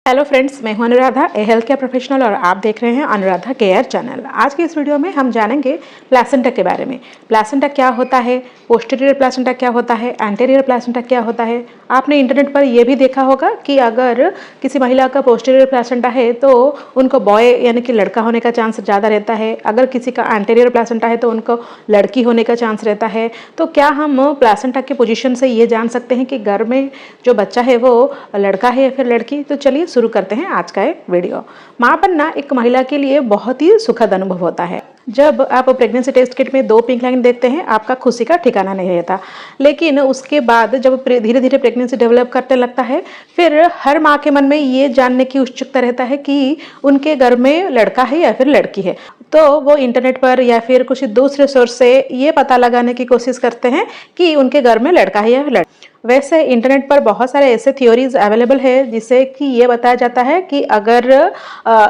Hello friends, मैं हूं अनुराधा, ए health care professional और आप देख रहे हैं अनुराधा केयर चैनल। आज की इस वीडियो में हम जानेंगे प्लेसेंटा के बारे में। प्लेसेंटा क्या होता है, पोस्टीरियर प्लेसेंटा क्या होता है, एंटीरियर प्लेसेंटा क्या होता है। आपने इंटरनेट पर यह भी देखा होगा कि अगर किसी महिला का पोस्टीरियर प्लेसेंटा है तो उनको बॉय यानी कि लड़का होने का चांस ज़्यादा रहता है। अगर किसी का एंटीरियर प्लेसेंटा है तो उनको लड़की होने का चांस रहता है। तो क्या हम प्लेसेंटा के पोजीशन से ये जान सकते हैं कि घर में जो बच्चा है वो लड़का है या फिर लड़की? तो चलिए शुरू करते हैं आज का एक वीडियो। माँ बनना एक महिला के लिए बहुत ही सुखद अनुभव होता है। जब आप प्रेगनेंसी टेस्ट किट में 2 पिंक लाइन देखते हैं, आपका खुशी का ठिकाना नहीं रहता। लेकिन उसके बाद जब धीरे धीरे प्रेगनेंसी डेवलप करने लगता है, फिर हर माँ के मन में ये जानने की उत्सुकता रहता है कि उनके घर में लड़का है या फिर लड़की है। तो वो इंटरनेट पर या फिर कुछ दूसरे सोर्स से ये पता लगाने की कोशिश करते हैं कि उनके घर में लड़का है या लड़की। वैसे इंटरनेट पर बहुत सारे ऐसे थ्योरीज अवेलेबल है जिससे कि ये बताया जाता है कि अगर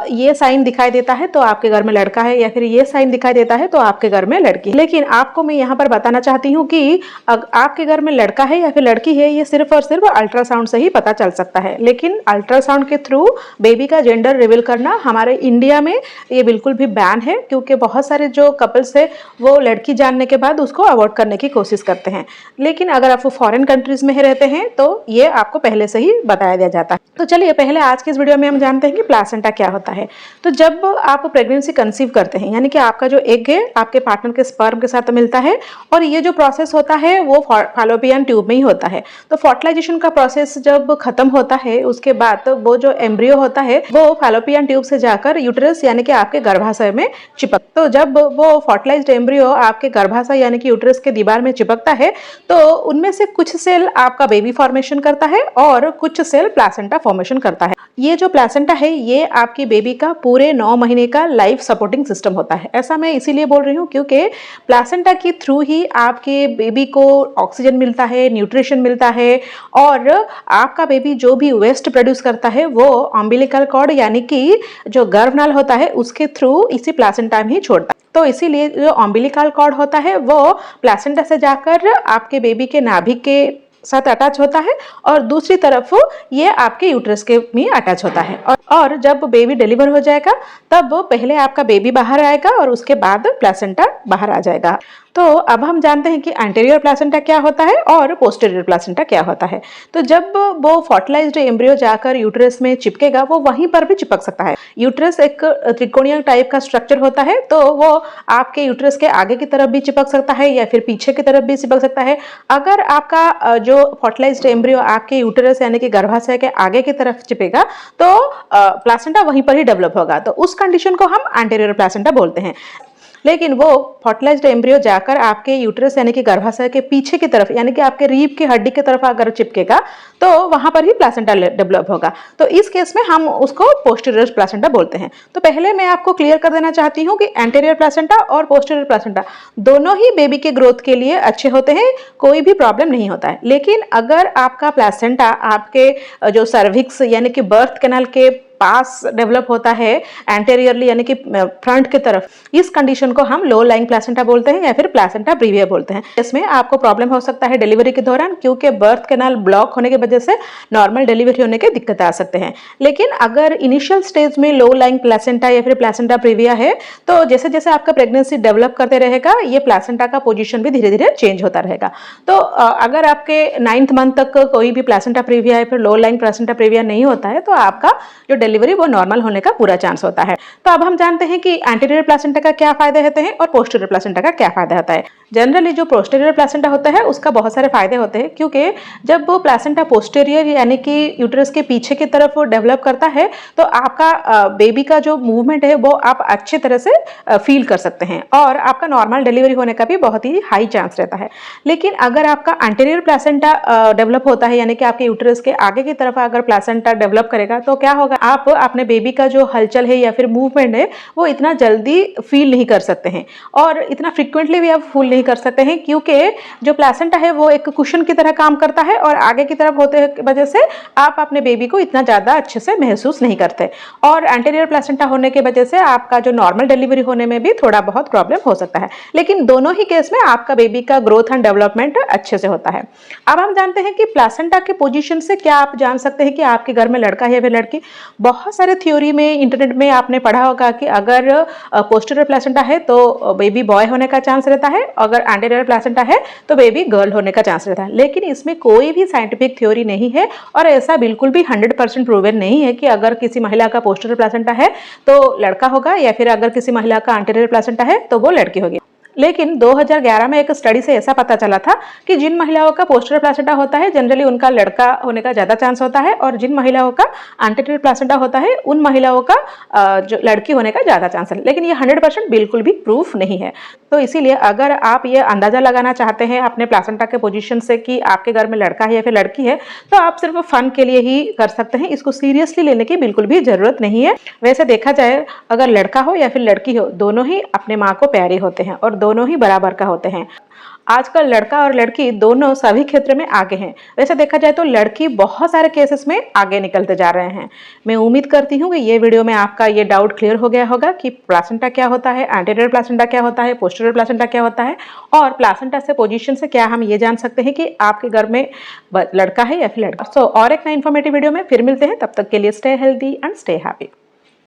ये साइन दिखाई देता है तो आपके घर में लड़का है, या फिर ये साइन दिखाई देता है तो आपके घर में लड़की है। लेकिन आपको मैं यहाँ पर बताना चाहती हूँ कि आपके घर में लड़का है या फिर लड़की है, ये सिर्फ और सिर्फ अल्ट्रासाउंड से ही पता चल सकता है। लेकिन अल्ट्रासाउंड के थ्रू बेबी का जेंडर रिवील करना हमारे इंडिया में ये बिल्कुल भी बैन है, क्योंकि बहुत सारे जो कपल्स है वो लड़की जानने के बाद उसको अवॉइड करने की कोशिश करते हैं। लेकिन अगर आप फॉरेन कंट्रीज में रहते हैं तो ये आपको पहले से ही बताया दिया जाता है। तो चलिए पहले आज की इस वीडियो में हम जानते हैं कि प्लेसेंटा क्या होता है। तो जब आप प्रेगनेंसी कंसीव करते हैं, यानी कि आपका जो एग है आपके पार्टनर के स्पर्म के साथ मिलता है, और ये जो प्रोसेस होता है वो फैलोपियन ट्यूब में ही होता है। तो फर्टिलाइजेशन का प्रोसेस जब खत्म होता है, उसके बाद वो जो एम्ब्रियो होता है वो फैलोपियन ट्यूब से जाकर यूटेरस यानी कि आपके गर्भाशय में चिपक। तो जब वो फर्टिलाइज्ड एम्ब्रियो आपके गर्भाशय यानी कि यूटेरस के दीवार में चिपकता है, तो उनमें से कुछ सेल आपका बेबी फॉर्मेशन करता है और कुछ सेल प्लेसेंटा फॉर्मेशन करता है। ये जो प्लेसेंटा है ये आपकी बेबी का पूरे 9 महीने का लाइफ सपोर्टिंग सिस्टम होता है। ऐसा मैं इसीलिए बोल रही हूँ क्योंकि प्लेसेंटा के थ्रू ही आपके बेबी को ऑक्सीजन मिलता है, न्यूट्रिशन मिलता है, और आपका बेबी जो भी वेस्ट प्रोड्यूस करता है वो अम्बिलिकल कॉर्ड यानी कि जो गर्भनाल होता है उसके थ्रू इसी प्लेसेंटा में ही छोड़ता है। तो इसीलिए जो अम्बिलिकल कॉर्ड होता है वो प्लेसेंटा से जाकर आपके बेबी के नाभिक के साथ अटैच होता है, और दूसरी तरफ ये आपके यूट्रस के में अटैच होता है। और जब बेबी डिलीवर हो जाएगा तब पहले आपका बेबी बाहर आएगा और उसके बाद प्लेसेंटा बाहर आ जाएगा। तो अब हम जानते हैं कि एंटीरियर प्लेसेंटा क्या होता है और पोस्टीरियर प्लेसेंटा क्या होता है। तो जब वो फर्टिलाइज्ड एम्ब्रियो जाकर यूट्रस में चिपकेगा, वो वहीं पर भी चिपक सकता है। यूट्रस एक त्रिकोणीय टाइप का स्ट्रक्चर होता है, तो वो आपके यूट्रस के आगे की तरफ भी चिपक सकता है या फिर पीछे की तरफ भी चिपक सकता है। अगर आपका जो फर्टिलाइज्ड एम्ब्रियो आपके यूट्रस यानी कि गर्भाशय के आगे की तरफ चिपेगा तो प्लेसेंटा वहीं पर ही डेवलप होगा। तो उस कंडीशन को हम एंटीरियर प्लेसेंटा बोलते हैं। लेकिन वो फर्टिलाइज्ड एम्ब्रियो जाकर आपके यूट्रस यानी कि गर्भाशय के पीछे की तरफ यानी कि आपके रीढ़ की हड्डी की तरफ अगर चिपकेगा तो वहां पर ही प्लेसेंटा डेवलप होगा। तो इस केस में हम उसको पोस्टीरियर प्लेसेंटा बोलते हैं। तो पहले मैं आपको क्लियर कर देना चाहती हूँ कि एंटीरियर प्लेसेंटा और पोस्टीरियर प्लेसेंटा दोनों ही बेबी के ग्रोथ के लिए अच्छे होते हैं, कोई भी प्रॉब्लम नहीं होता है। लेकिन अगर आपका प्लेसेंटा आपके जो सर्विक्स यानी कि बर्थ कैनाल के पास डेवलप होता है एंटीरियरली यानी कि फ्रंट की तरफ, इस कंडीशन को हम लो लाइंग प्लेसेंटा बोलते हैं या फिर प्लेसेंटा प्रीविया बोलते हैं। इसमें आपको प्रॉब्लम हो सकता है डिलीवरी के दौरान, क्योंकि बर्थ कैनाल ब्लॉक होने की वजह से नॉर्मल डिलीवरी होने के दिक्कत आ सकते हैं। लेकिन अगर इनिशियल स्टेज में लो लाइंग प्लेसेंटा या फिर प्लेसेंटा प्रीविया है तो जैसे जैसे आपका प्रेगनेंसी डेवलप करते रहेगा ये प्लेसेंटा का पोजीशन भी धीरे धीरे चेंज होता रहेगा। तो अगर आपके 9th मंथ तक कोई भी प्लेसेंटा प्रीविया या फिर लो लाइंग प्लेसेंटा प्रीविया नहीं होता है तो आपका जो डिलीवरी वो नॉर्मल होने का पूरा चांस होता है। तो अब हम जानते हैं कि एंटीरियर प्लेसेंटा का क्या फायदे होते हैं और पोस्टीरियर प्लेसेंटा का क्या फायदा होता है। जनरली जो पोस्टीरियर प्लेसेंटा होता है उसका बहुत सारे फायदे होते हैं, क्योंकि जब वो प्लेसेंटा पोस्टीरियर यानी कि यूट्रस के पीछे की तरफ डेवलप करता है तो आपका बेबी का जो मूवमेंट है वो आप अच्छे तरह से फील कर सकते हैं, और आपका नॉर्मल डिलीवरी होने का भी बहुत ही हाई चांस रहता है। लेकिन अगर आपका एंटीरियर प्लेसेंटा डेवलप होता है यानी कि आपके यूट्रस के आगे की तरफ अगर प्लेसेंटा डेवलप करेगा तो क्या होगा, आप अपने बेबी का जो हलचल है या फिर मूवमेंट है वो इतना जल्दी फील नहीं कर सकते हैं और इतना फ्रिक्वेंटली भी आप फील नहीं कर सकते हैं, क्योंकि जो प्लेसेंटा है वो एक कुशन की तरह काम करता है और आगे की तरफ होते वजह से आप अपने बेबी को इतना ज़्यादा अच्छे से महसूस नहीं करते। और एंटीरियर प्लेसेंटा होने की वजह से आपका जो नॉर्मल डिलीवरी होने में भी थोड़ा बहुत प्रॉब्लम हो सकता है, लेकिन दोनों ही केस में आपका बेबी का ग्रोथ एंड डेवलपमेंट अच्छे से होता है। अब हम जानते हैं कि प्लेसेंटा के पोजीशन से क्या आप जान सकते हैं कि आपके घर में लड़का है या फिर लड़की। बहुत सारे थ्योरी में, इंटरनेट में आपने पढ़ा होगा कि अगर पोस्टीरियर प्लेसेंटा है तो बेबी बॉय होने का चांस रहता है, अगर एंटीरियर प्लेसेंटा है तो बेबी गर्ल होने का चांस रहता है। लेकिन इसमें कोई भी साइंटिफिक थ्योरी नहीं है और ऐसा बिल्कुल भी 100% प्रूवन नहीं है कि अगर किसी महिला का पोस्टीरियर प्लेसेंटा है तो लड़का होगा या फिर अगर किसी महिला का एंटीरियर प्लेसेंटा है तो वो लड़की होगी। लेकिन 2011 में एक स्टडी से ऐसा पता चला था कि जिन महिलाओं का पोस्टीरियर प्लेसेंटा होता है जनरली उनका लड़का होने का ज़्यादा चांस होता है, और जिन महिलाओं का एंटीरियर प्लेसेंटा होता है उन महिलाओं का जो लड़की होने का ज़्यादा चांस है। लेकिन ये 100% बिल्कुल भी प्रूफ नहीं है। तो इसीलिए अगर आप ये अंदाज़ा लगाना चाहते हैं अपने प्लेसेंटा के पोजीशन से कि आपके घर में लड़का है या फिर लड़की है, तो आप सिर्फ फन के लिए ही कर सकते हैं। इसको सीरियसली लेने की बिल्कुल भी ज़रूरत नहीं है। वैसे देखा जाए अगर लड़का हो या फिर लड़की हो, दोनों ही अपने माँ को प्यारे होते हैं और दोनों ही बराबर का होते हैं। आजकल लड़का और लड़की दोनों सभी क्षेत्र में आगे हैं। वैसे देखा जाए तो लड़की बहुत सारे केसेस में आगे निकलते जा रहे हैं। मैं उम्मीद करती हूँ कि ये वीडियो में आपका ये डाउट क्लियर हो गया होगा कि प्लेसेंटा क्या होता है, एंटीरियर प्लेसेंटा क्या होता है, पोस्टीरियर प्लेसेंटा क्या होता है, और प्लेसेंटा से पोजीशन से क्या हम ये जान सकते हैं कि आपके घर में लड़का है या फिर लड़का। और एक नई इन्फॉर्मेटिव वीडियो में फिर मिलते हैं। तब तक के लिए stay healthy and stay happy.